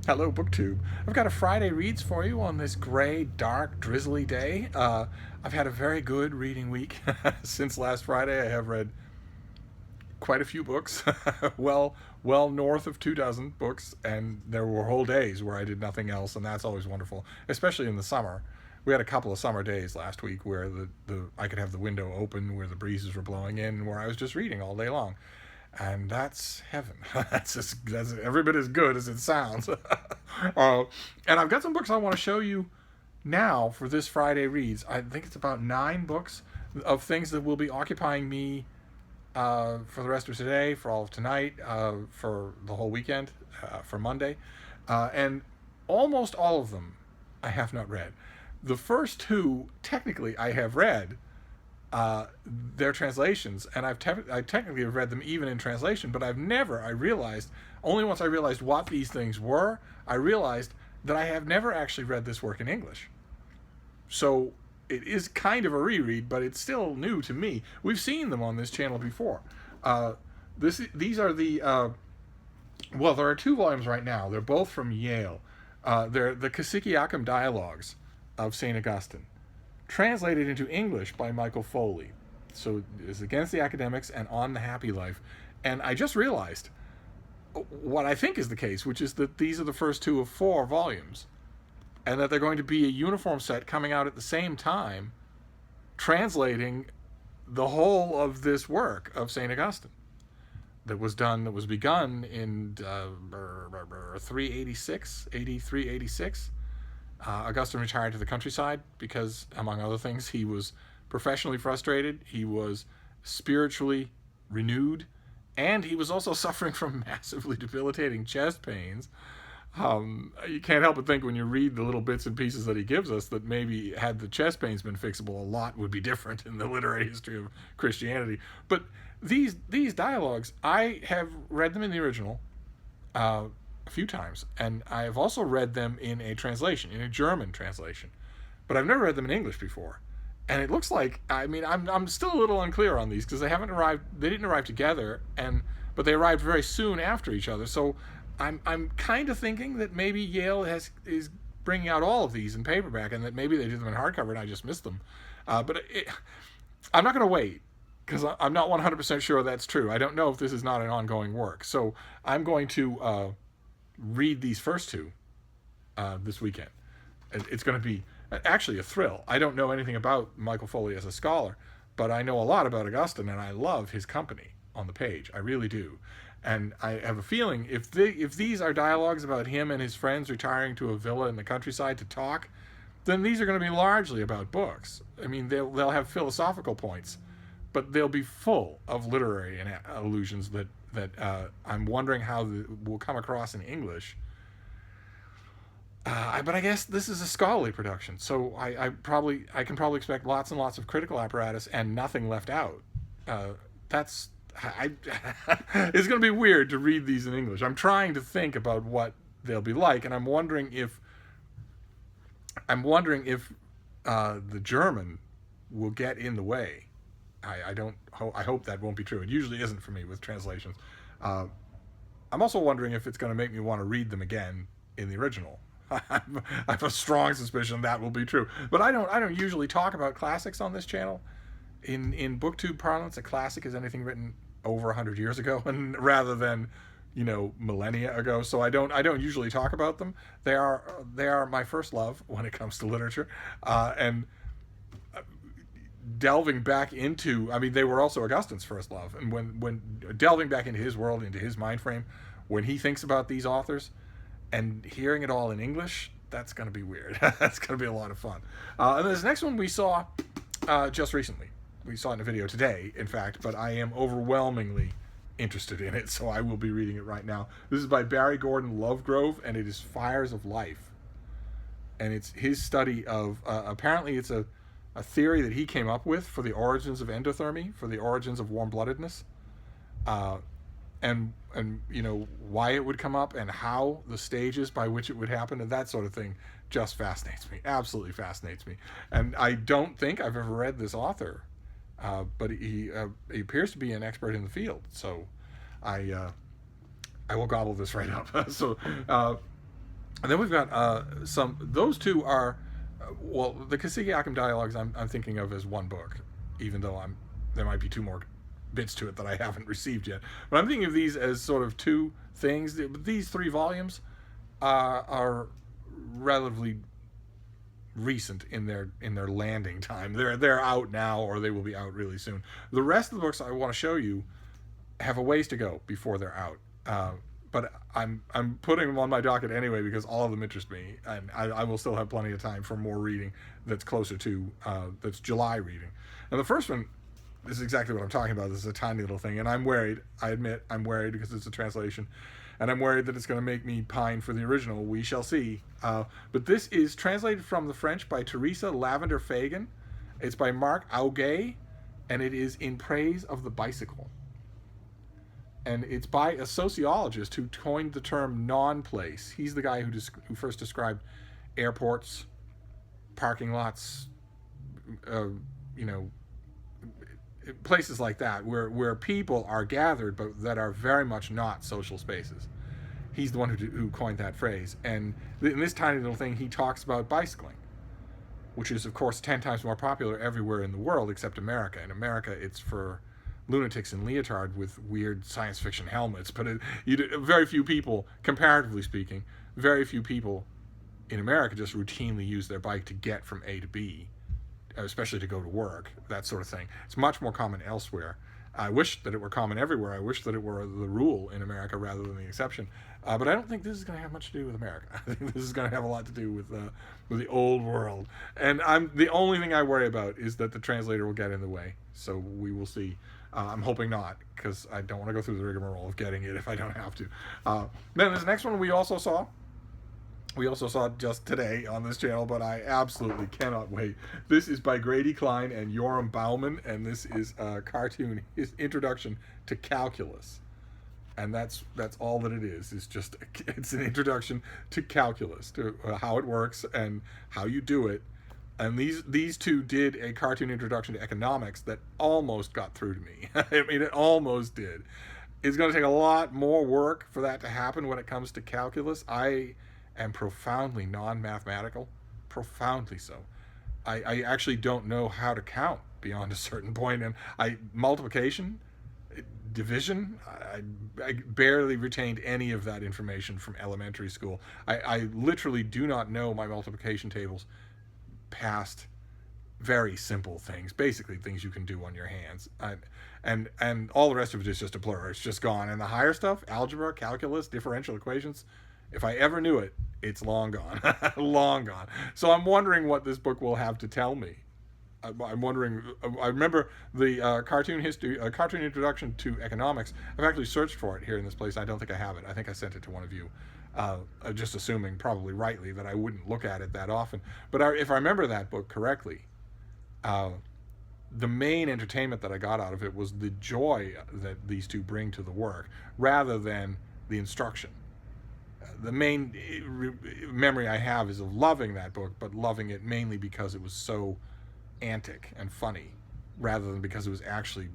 Hello, BookTube. I've got a Friday Reads for you on this gray, dark, drizzly day. I've had a very good reading week. Since last Friday, I have read quite a few books, well north of 2 dozen books, and there were whole days where I did nothing else, and that's always wonderful, especially in the summer. We had a couple of summer days last week where the I could have the window open, where the breezes were blowing in, where I was just reading all day long, and that's heaven. That's every bit as good as it sounds. And I've got some books I want to show you now for this Friday Reads. I think it's about 9 books of things that will be occupying me for the rest of today, for all of tonight, for the whole weekend, for Monday. And almost all of them I have not read. The first two, technically, I have read their translations, and I technically have read them even in translation, but I realized, only once I realized what these things were, I realized that I have never actually read this work in English. So it is kind of a reread, but it's still new to me. We've seen them on this channel before. These are well, there are 2 volumes right now. They're both from Yale. They're the Cassiciacum Dialogues of St. Augustine, translated into English by Michael Foley. So it's Against the Academics and On the Happy Life. And I just realized what I think is the case, which is that these are the first 2 of 4 volumes, and that they're going to be a uniform set coming out at the same time, translating the whole of this work of St. Augustine that was begun in 386, 83, 86. Augustine retired to the countryside because, among other things, he was professionally frustrated, he was spiritually renewed, and he was also suffering from massively debilitating chest pains. You can't help but think, when you read the little bits and pieces that he gives us, that maybe had the chest pains been fixable, a lot would be different in the literary history of Christianity. But these dialogues, I have read them in the original a few times, and I have also read them in a translation, in a German translation, but I've never read them in English before. And it looks like, I'm still a little unclear on these, because they didn't arrive together, but they arrived very soon after each other. So I'm kind of thinking that maybe Yale is bringing out all of these in paperback, and that maybe they did them in hardcover and I just missed them. But I'm not going to wait, because I'm not 100% sure that's true. I don't know if this is not an ongoing work. So I'm going to read these first 2 this weekend. It's going to be actually a thrill. I don't know anything about Michael Foley as a scholar, but I know a lot about Augustine, and I love his company on the page. I really do. And I have a feeling if these are dialogues about him and his friends retiring to a villa in the countryside to talk, then these are going to be largely about books. I mean, they'll have philosophical points, but they'll be full of literary allusions that I'm wondering how will come across in English. But I guess this is a scholarly production, so I can probably expect lots and lots of critical apparatus and nothing left out. It's going to be weird to read these in English. I'm trying to think about what they'll be like, and I'm wondering if the German will get in the way. I hope that won't be true. It usually isn't for me with translations. I'm also wondering if it's going to make me want to read them again in the original. I have a strong suspicion that will be true. But I don't usually talk about classics on this channel. In BookTube parlance, a classic is anything written over 100 years ago, and rather than millennia ago. So I don't usually talk about them. They are my first love when it comes to literature, and delving back into, they were also Augustine's first love, and when delving back into his world, into his mind frame, when he thinks about these authors, and hearing it all in English, that's going to be weird. That's going to be a lot of fun. And this next one we saw just recently. We saw it in a video today, in fact, but I am overwhelmingly interested in it, so I will be reading it right now. This is by Barry Gordon Lovegrove, and it is Fires of Life. And it's his study of, apparently it's a theory that he came up with for the origins of endothermy, for the origins of warm-bloodedness. And why it would come up, and how the stages by which it would happen, and that sort of thing just fascinates me. Absolutely fascinates me. And I don't think I've ever read this author, but he appears to be an expert in the field. So I will gobble this right up. So And then we've got those two are, well, the Kasigi dialogues I'm thinking of as one book, even though there might be two more bits to it that I haven't received yet. But I'm thinking of these as sort of two things. These three volumes are relatively recent in their landing time. They're out now, or they will be out really soon. The rest of the books I want to show you have a ways to go before they're out. But I'm putting them on my docket anyway because all of them interest me, and I will still have plenty of time for more reading that's closer to that's July reading. And the first one, this is exactly what I'm talking about. This is a tiny little thing, and I'm worried. I admit I'm worried because it's a translation, and I'm worried that it's going to make me pine for the original. We shall see. But this is translated from the French by Teresa Lavender Fagan. It's by Marc Augé, and it is In Praise of the Bicycle. And it's by a sociologist who coined the term non-place. He's the guy who first described airports, parking lots, places like that where people are gathered but that are very much not social spaces. He's the one who coined that phrase. And in this tiny little thing, he talks about bicycling, which is, of course, 10 times more popular everywhere in the world except America. In America, it's for lunatics in leotard with weird science fiction helmets. But very few people, comparatively speaking, very few people in America just routinely use their bike to get from A to B, especially to go to work, that sort of thing. It's much more common elsewhere. I wish that it were common everywhere. I wish that it were the rule in America rather than the exception. But I don't think this is going to have much to do with America. I think this is going to have a lot to do with the old world. And the only thing I worry about is that the translator will get in the way. So we will see. I'm hoping not, because I don't want to go through the rigmarole of getting it if I don't have to. Then this next one we also saw just today on this channel, but I absolutely cannot wait. This is by Grady Klein and Yoram Bauman, and this is a cartoon, his introduction to calculus. And that's all that it is. It's an introduction to calculus, to how it works and how you do it. And these two did a cartoon introduction to economics that almost got through to me. I mean, it almost did. It's going to take a lot more work for that to happen when it comes to calculus. I am profoundly non-mathematical, profoundly so. I actually don't know how to count beyond a certain point, and multiplication, division, I barely retained any of that information from elementary school. I literally do not know my multiplication tables past very simple things, basically things you can do on your hands, and all the rest of it is just a blur. It's just gone. And the higher stuff, algebra, calculus, differential equations, if I ever knew it, it's long gone. Long gone. So I'm wondering what this book will have to tell me. I'm wondering. I remember the cartoon introduction to economics. I've actually searched for it here in this place. I don't think I have it. I think I sent it to one of you, just assuming, probably rightly, that I wouldn't look at it that often. But if I remember that book correctly, the main entertainment that I got out of it was the joy that these two bring to the work, rather than the instruction. The main memory I have is of loving that book, but loving it mainly because it was so antic and funny, rather than because it was actually,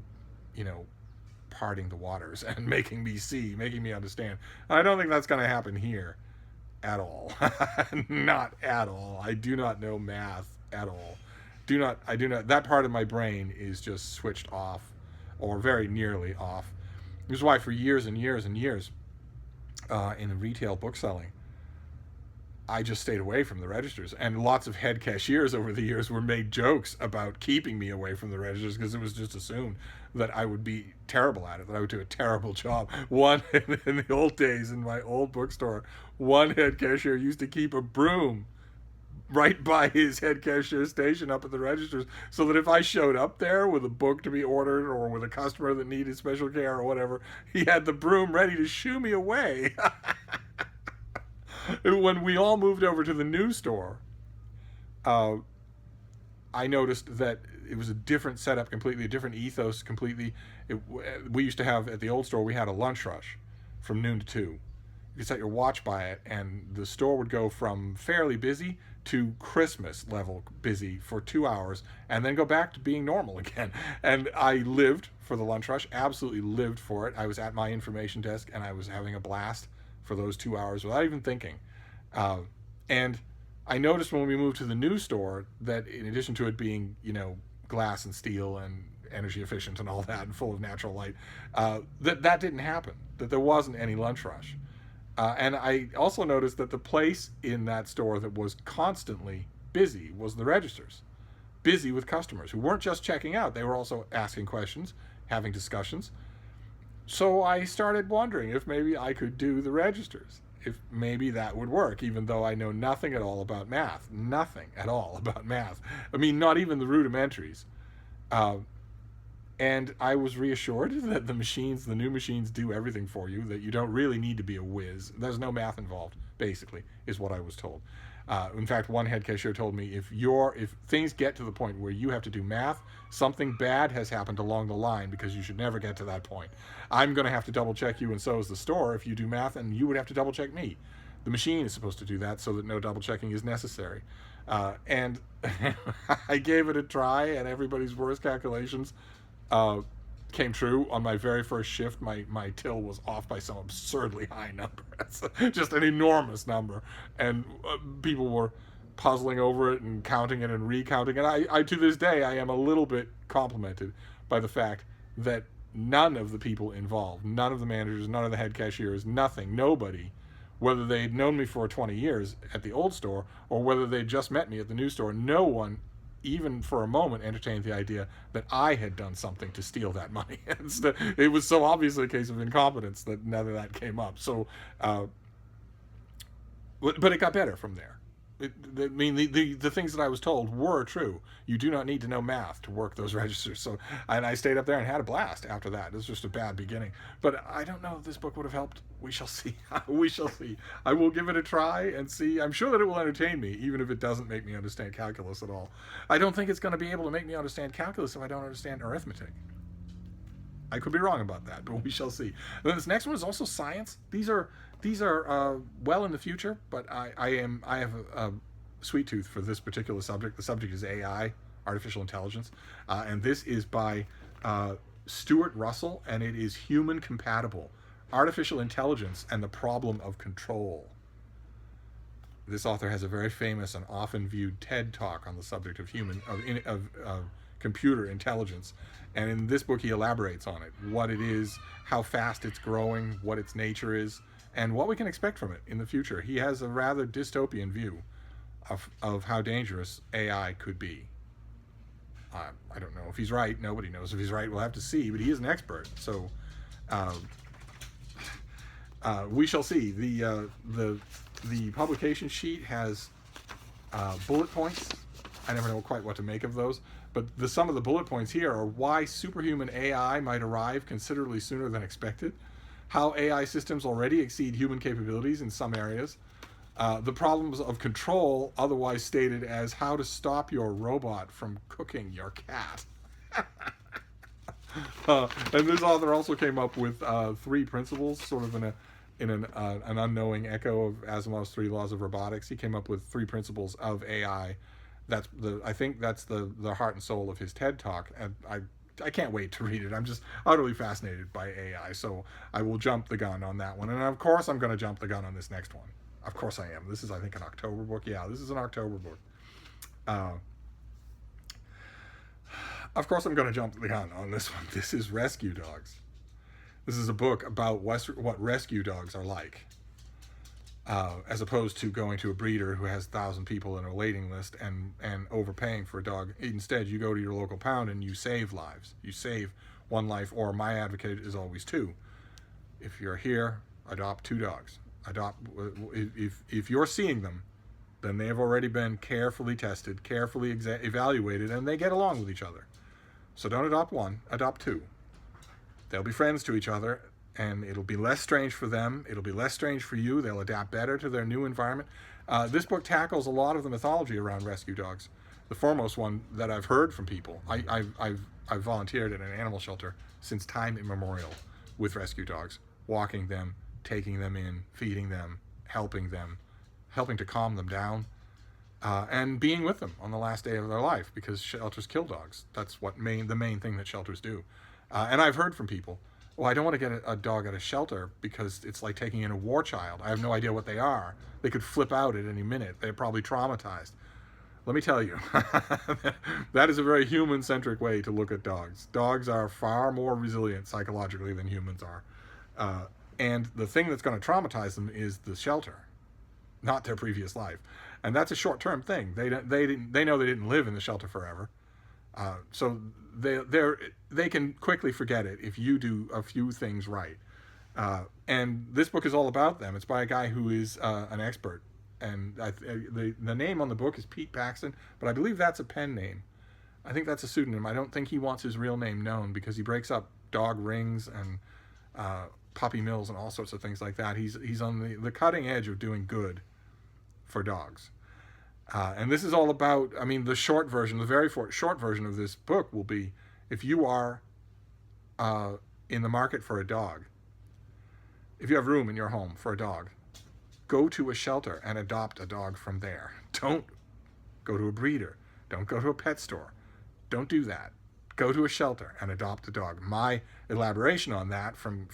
parting the waters and making me understand. And I don't think that's going to happen here at all. Not at all. I do not know math at all. I do not. That part of my brain is just switched off, or very nearly off. This is why for years and years and years, in retail bookselling, I just stayed away from the registers, and lots of head cashiers over the years were made jokes about keeping me away from the registers because it was just assumed that I would be terrible at it, that I would do a terrible job. One, in the old days in my old bookstore, one head cashier used to keep a broom right by his head cashier station up at the registers, so that if I showed up there with a book to be ordered or with a customer that needed special care or whatever, he had the broom ready to shoo me away. When we all moved over to the new store, I noticed that it was a different setup completely, a different ethos completely. We used to have, at the old store, we had a lunch rush from noon to 2. You could set your watch by it, and the store would go from fairly busy to Christmas level busy for 2 hours, and then go back to being normal again. And I lived for the lunch rush, absolutely lived for it. I was at my information desk, and I was having a blast for those 2 hours without even thinking. Uh, and I noticed when we moved to the new store that in addition to it being, glass and steel and energy efficient and all that and full of natural light, that didn't happen, that there wasn't any lunch rush. And I also noticed that the place in that store that was constantly busy was the registers, busy with customers who weren't just checking out, they were also asking questions, having discussions. So I started wondering if maybe I could do the registers, if maybe that would work, even though I know nothing at all about math. Nothing at all about math. I mean, not even the rudimentaries. Uh, and I was reassured that the new machines do everything for you, that you don't really need to be a whiz. There's no math involved, basically, is what I was told. In fact, one head cashier told me if things get to the point where you have to do math, something bad has happened along the line because you should never get to that point. I'm going to have to double check you, and so is the store if you do math, and you would have to double check me. The machine is supposed to do that so that no double checking is necessary. And I gave it a try, and everybody's worst calculations uh, came true. On my very first shift, my till was off by some absurdly high number. It's just an enormous number. And people were puzzling over it and counting it and recounting it. I to this day, I am a little bit complimented by the fact that none of the people involved, none of the managers, none of the head cashiers, nothing, nobody, whether they'd known me for 20 years at the old store or whether they'd just met me at the new store, no one even for a moment entertained the idea that I had done something to steal that money. It was so obviously a case of incompetence that none of that came up. So, but it got better from there. I mean, the things that I was told were true. You do not need to know math to work those registers. So, and I stayed up there and had a blast after that. It was just a bad beginning. But I don't know if this book would have helped. We shall see. We shall see. I will give it a try and see. I'm sure that it will entertain me, even if it doesn't make me understand calculus at all. I don't think it's going to be able to make me understand calculus if I don't understand arithmetic. I could be wrong about that, but we shall see. And then this next one is also science. These are well in the future, but I have a sweet tooth for this particular subject. The subject is AI, artificial intelligence, and this is by Stuart Russell, and it is human compatible, artificial intelligence and the problem of control. This author has a very famous and often viewed TED talk on the subject of computer intelligence. And in this book, he elaborates on it, what it is, how fast it's growing, what its nature is, and what we can expect from it in the future. He has a rather dystopian view of how dangerous AI could be. I don't know if he's right. Nobody knows if he's right. We'll have to see, but he is an expert. So we shall see. The publication sheet has bullet points. I never know quite what to make of those. But some of the bullet points here are why superhuman AI might arrive considerably sooner than expected, how AI systems already exceed human capabilities in some areas, the problems of control, otherwise stated as how to stop your robot from cooking your cat. And this author also came up with 3 principles, sort of in an unknowing echo of Asimov's 3 laws of robotics. He came up with 3 principles of AI. I think that's the heart and soul of his TED talk, and I can't wait to read it. I'm just utterly fascinated by AI, so I will jump the gun on that one. And of course, I'm going to jump the gun on this next one. Of course, I am. This is, I think, an October book. Yeah, this is an October book. Of course, I'm going to jump the gun on this one. This is Rescue Dogs. This is a book about what rescue dogs are like. As opposed to going to a breeder who has 1,000 people in a waiting list and overpaying for a dog. Instead, you go to your local pound and you save lives. You save one life, or my advocate is always 2. If you're here, adopt 2 dogs. If you're seeing them, then they have already been carefully tested, carefully evaluated, and they get along with each other. So don't adopt 1, adopt 2. They'll be friends to each other, and it'll be less strange for them. It'll be less strange for you. They'll adapt better to their new environment. This book tackles a lot of the mythology around rescue dogs. The foremost one that I've heard from people. I've volunteered at an animal shelter since time immemorial with rescue dogs, walking them, taking them in, feeding them, helping to calm them down, and being with them on the last day of their life, because shelters kill dogs. That's the main thing that shelters do. And I've heard from people well, I don't want to get a dog at a shelter because it's like taking in a war child. I have no idea what they are. They could flip out at any minute. They're probably traumatized. Let me tell you, that is a very human centric way to look at dogs. Dogs are far more resilient psychologically than humans are. Uh, and the thing that's going to traumatize them is the shelter, not their previous life. And that's a short term thing. They know they didn't live in the shelter forever. So they can quickly forget it if you do a few things right. And this book is all about them. It's by a guy who is an expert, and the name on the book is Pete Paxton, but I believe that's a pen name. I think that's a pseudonym. I don't think he wants his real name known because he breaks up dog rings and puppy mills and all sorts of things like that. He's on the cutting edge of doing good for dogs. And this is all about, I mean, the short version, the very short version of this book will be, if you are in the market for a dog, if you have room in your home for a dog, go to a shelter and adopt a dog from there. Don't go to a breeder. Don't go to a pet store. Don't do that. Go to a shelter and adopt a dog. My elaboration on that from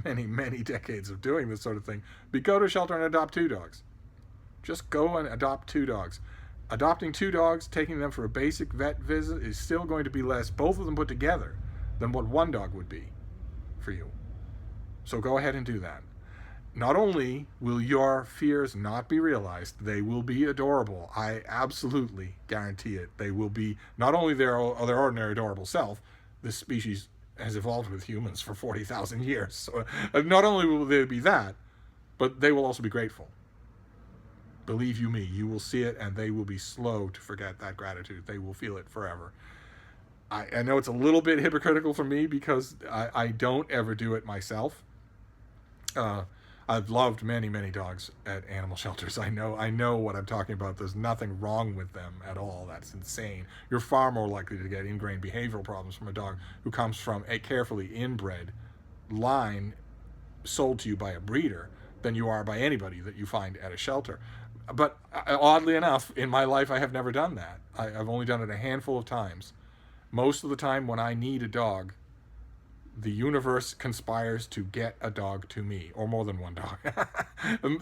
many, many decades of doing this sort of thing, be go to a shelter and adopt 2 dogs. Just go and adopt 2 dogs. Adopting 2 dogs, taking them for a basic vet visit is still going to be less, both of them put together, than what 1 dog would be for you. So go ahead and do that. Not only will your fears not be realized, they will be adorable. I absolutely guarantee it. They will be not only their ordinary adorable self. This species has evolved with humans for 40,000 years. So not only will they be that, but they will also be grateful. Believe you me, you will see it, and they will be slow to forget that gratitude. They will feel it forever. I know it's a little bit hypocritical for me because I don't ever do it myself. I've loved many, many dogs at animal shelters. I know what I'm talking about. There's nothing wrong with them at all. That's insane. You're far more likely to get ingrained behavioral problems from a dog who comes from a carefully inbred line sold to you by a breeder than you are by anybody that you find at a shelter. But oddly enough, in my life, I have never done that. I've only done it a handful of times. Most of the time when I need a dog, the universe conspires to get a dog to me, or more than 1 dog.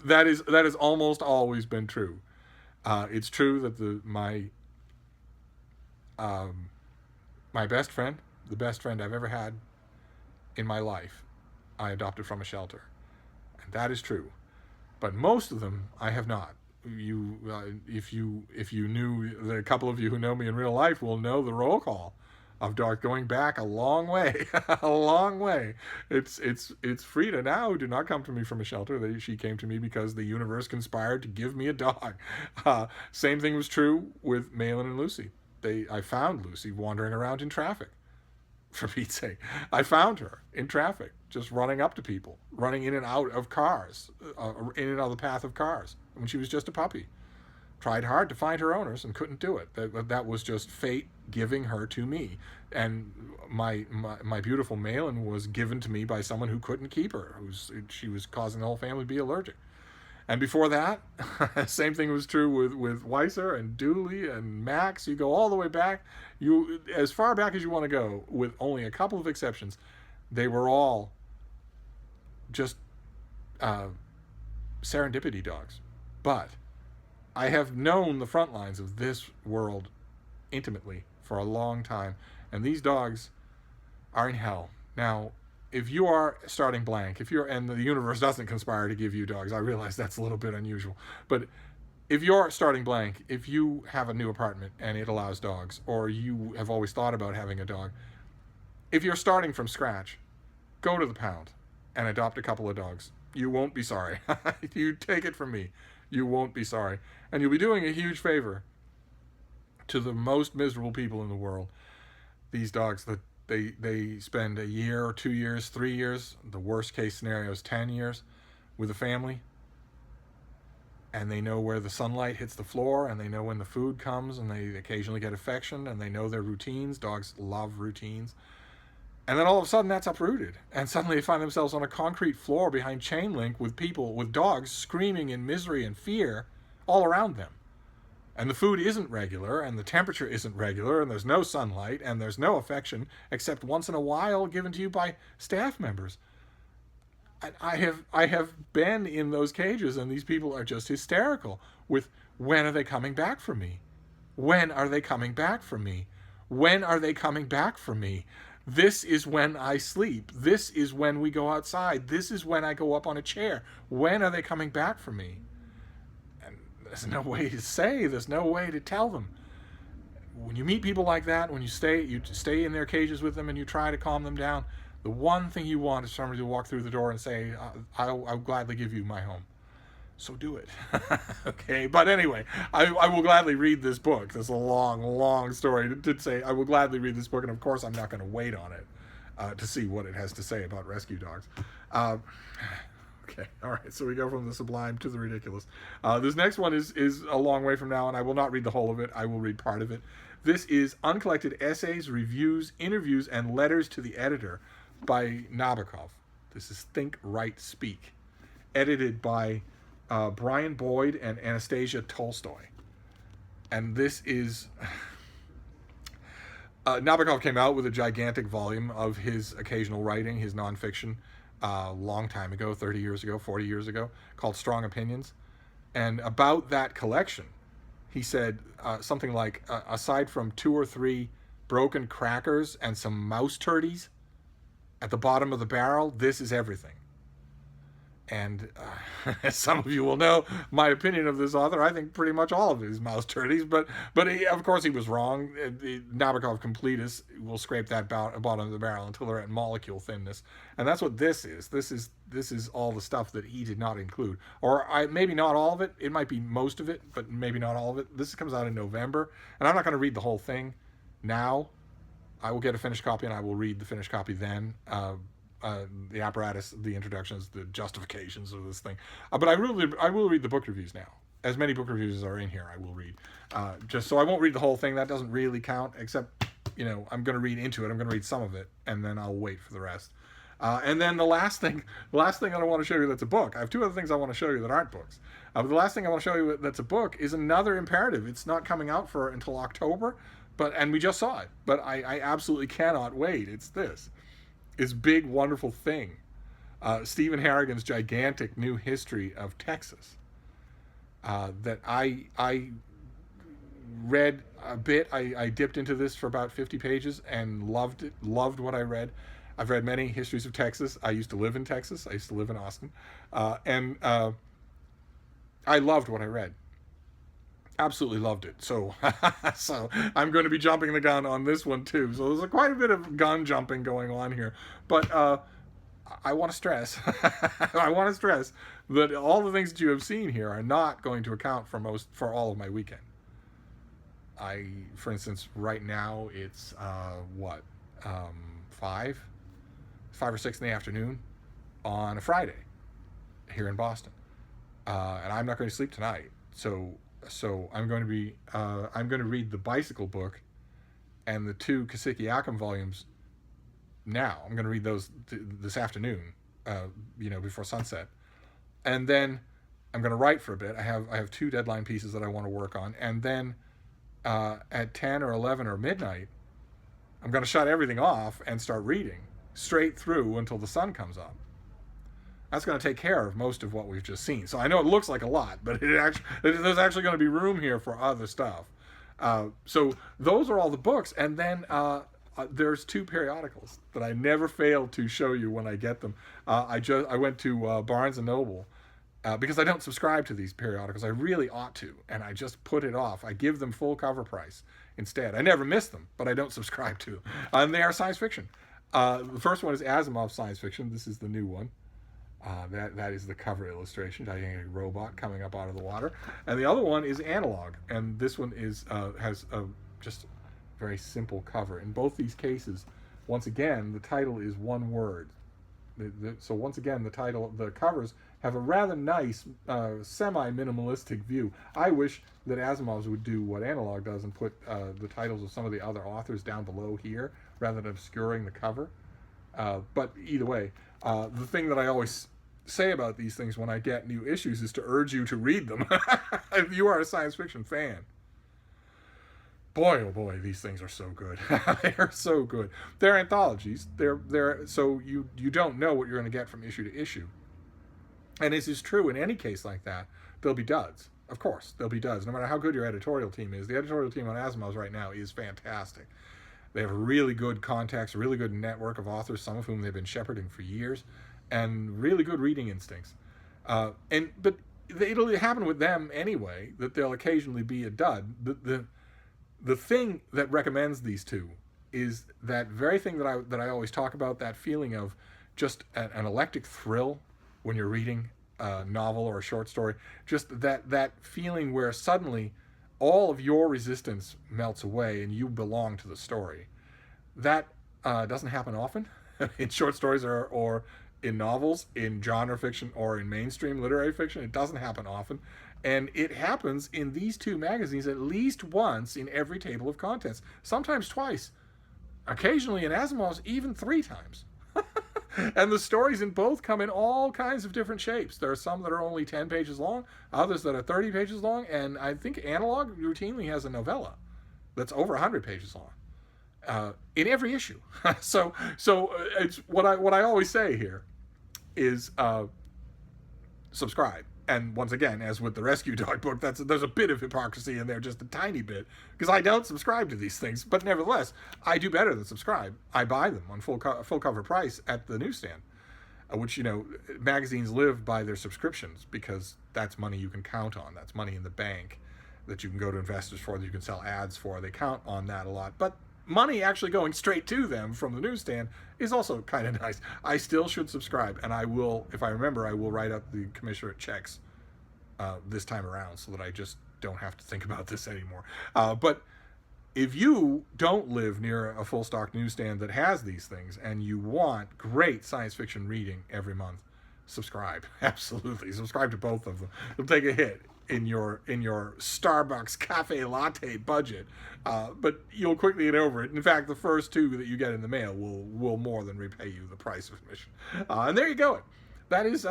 that has almost always been true. It's true that my best friend, the best friend I've ever had in my life, I adopted from a shelter, and that is true. But most of them I have not. If you knew, the couple of you who know me in real life will know the roll call of Dark going back a long way, a long way. It's Frida now who did not come to me from a shelter. She came to me because the universe conspired to give me a dog. Same thing was true with Malin and Lucy. I found Lucy wandering around in traffic. For Pete's sake, I found her in traffic, just running up to people, running in and out of cars, in and out of the path of cars, when she was just a puppy. Tried hard to find her owners and couldn't do it. That was just fate giving her to me. And my beautiful Malin was given to me by someone who couldn't keep her. She was causing the whole family to be allergic. And before that, same thing was true with Weiser and Dooley and Max. You go all the way back, as far back as you want to go, with only a couple of exceptions. They were all just serendipity dogs. But I have known the front lines of this world intimately for a long time, and these dogs are in hell. Now, if you are starting blank, and the universe doesn't conspire to give you dogs, I realize that's a little bit unusual, but if you're starting blank, if you have a new apartment and it allows dogs, or you have always thought about having a dog, if you're starting from scratch, go to the pound and adopt a couple of dogs. You won't be sorry. You take it from me. You won't be sorry. And you'll be doing a huge favor to the most miserable people in the world. These dogs, that they spend a year or 2 years, 3 years, the worst case scenario is 10 years with a family. And they know where the sunlight hits the floor, and they know when the food comes, and they occasionally get affection, and they know their routines. Dogs love routines. And then all of a sudden that's uprooted. And suddenly they find themselves on a concrete floor behind chain link with dogs screaming in misery and fear all around them. and the food isn't regular, and the temperature isn't regular, and there's no sunlight, and there's no affection except once in a while given to you by staff members. I have been in those cages, and these people are just hysterical with, when are they coming back for me? When are they coming back for me? When are they coming back for me? This is when I sleep. This is when we go outside. This is when I go up on a chair. When are they coming back for me? And there's no way to say, there's no way to tell them. When you meet people like that, when you stay in their cages with them and you try to calm them down, the one thing you want is somebody to walk through the door and say, I'll gladly give you my home. So do it. Okay, but anyway, I will gladly read this book. This is a long, long story to say I will gladly read this book, and of course I'm not going to wait on it to see what it has to say about rescue dogs. Okay, all right, so we go from the sublime to the ridiculous. This next one is a long way from now, and I will not read the whole of it. I will read part of it. This is Uncollected Essays, Reviews, Interviews, and Letters to the Editor by Nabokov. This is Think, Write, Speak, edited by Brian Boyd and Anastasia Tolstoy. And this is... Nabokov came out with a gigantic volume of his occasional writing, his nonfiction, a long time ago, 30 years ago, 40 years ago, called Strong Opinions. And about that collection, he said something like, aside from 2 or 3 broken crackers and some mouse turdies at the bottom of the barrel, this is everything. And as some of you will know, my opinion of this author, I think pretty much all of it is mouse turdies, but of course he was wrong. The Nabokov completists will scrape that bottom of the barrel until they're at molecule thinness, and that's what this is. This is all the stuff that he did not include, or maybe not all of it. It might be most of it, but maybe not all of it. This comes out in November, and I'm not going to read the whole thing now. I will get a finished copy, and I will read the finished copy then. The apparatus, the introductions, the justifications of this thing. But I will read the book reviews now. As many book reviews as are in here, I will read. Just so I won't read the whole thing. That doesn't really count, except, I'm going to read into it. I'm going to read some of it, and then I'll wait for the rest. And then the last thing I want to show you that's a book. I have 2 other things I want to show you that aren't books. But the last thing I want to show you that's a book is another imperative. It's not coming out until October, and we just saw it. But I absolutely cannot wait. It's this. It's Big Wonderful Thing. Stephen Harrigan's gigantic new history of Texas. That I read a bit. I dipped into this for about 50 pages and loved it. Loved what I read. I've read many histories of Texas. I used to live in Texas. I used to live in Austin. And I loved what I read. Absolutely loved it. So I'm going to be jumping the gun on this one too. So there's quite a bit of gun jumping going on here. But I want to stress, that all the things that you have seen here are not going to account for all of my weekend. For instance, right now it's 5 or 6 in the afternoon on a Friday here in Boston, and I'm not going to sleep tonight. So I'm going to read the bicycle book and the 2 Kasiki Akim volumes now. I'm going to read those this afternoon, before sunset. And then I'm going to write for a bit. I have 2 deadline pieces that I want to work on. And then at 10 or 11 or midnight, I'm going to shut everything off and start reading straight through until the sun comes up. That's going to take care of most of what we've just seen. So I know it looks like a lot, but there's actually going to be room here for other stuff. So those are all the books. And then there's 2 periodicals that I never fail to show you when I get them. I went to Barnes & Noble because I don't subscribe to these periodicals. I really ought to, and I just put it off. I give them full cover price instead. I never miss them, but I don't subscribe to them. And they are science fiction. The first one is Asimov's science fiction. This is the new one. That is the cover illustration, gigantic robot coming up out of the water. And the other one is Analog, and this one has a just very simple cover. In both these cases, once again, the title is one word. So once again, the covers have a rather nice, semi-minimalistic view. I wish that Asimov's would do what Analog does and put the titles of some of the other authors down below here, rather than obscuring the cover. But either way, the thing that I always say about these things when I get new issues is to urge you to read them if you are a science fiction fan. boy, oh boy, these things are so good. They are so good. They're anthologies. They're so you don't know what you're going to get from issue to issue. And this is true in any case like that. There'll be duds. Of course, there'll be duds. No matter how good your editorial team is, the editorial team on Asimov's right now is fantastic. They have a really good context, a really good network of authors, some of whom they've been shepherding for years, and really good reading instincts. But it'll happen with them anyway, that they'll occasionally be a dud. The thing that recommends these two is that very thing that I always talk about, that feeling of just an electric thrill when you're reading a novel or a short story, just that feeling where suddenly all of your resistance melts away and you belong to the story. That doesn't happen often in short stories or in novels, in genre fiction, or in mainstream literary fiction. It doesn't happen often. And it happens in these two magazines at least once in every table of contents, sometimes twice, occasionally in Asimov's even 3 times. And the stories in both come in all kinds of different shapes. There are some that are only 10 pages long, others that are 30 pages long, and I think Analog routinely has a novella that's over 100 pages long in every issue. So it's what I always say here is subscribe. And once again, as with the Rescue Dog book, there's a bit of hypocrisy in there, just a tiny bit, because I don't subscribe to these things. But nevertheless, I do better than subscribe. I buy them on full cover price at the newsstand, which, magazines live by their subscriptions because that's money you can count on. That's money in the bank that you can go to investors for, that you can sell ads for. They count on that a lot. But money actually going straight to them from the newsstand is also kind of nice. I still should subscribe, and I will, if I remember, I will write up the commensurate checks this time around so that I just don't have to think about this anymore. But if you don't live near a full stock newsstand that has these things and you want great science fiction reading every month, subscribe. Absolutely. Subscribe to both of them. It'll take a hit in your Starbucks cafe latte budget, but you'll quickly get over it. In fact, the first 2 that you get in the mail will more than repay you the price of admission. And there you go. That is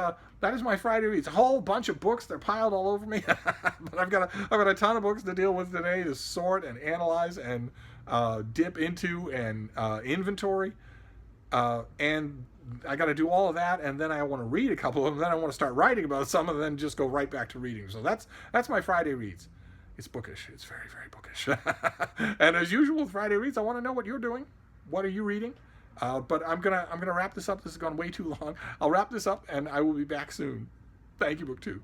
my Friday reads. A whole bunch of books. They're piled all over me, but I've got a ton of books to deal with today, to sort and analyze and dip into and inventory, and I got to do all of that, and then I want to read a couple of them, then I want to start writing about some, and then just go right back to reading. So that's my Friday reads. It's bookish. It's very, very bookish. And as usual with Friday reads, I want to know what you're doing. What are you reading? But I'm gonna wrap this up. This has gone way too long. I'll wrap this up, and I will be back soon. Thank you, BookTube.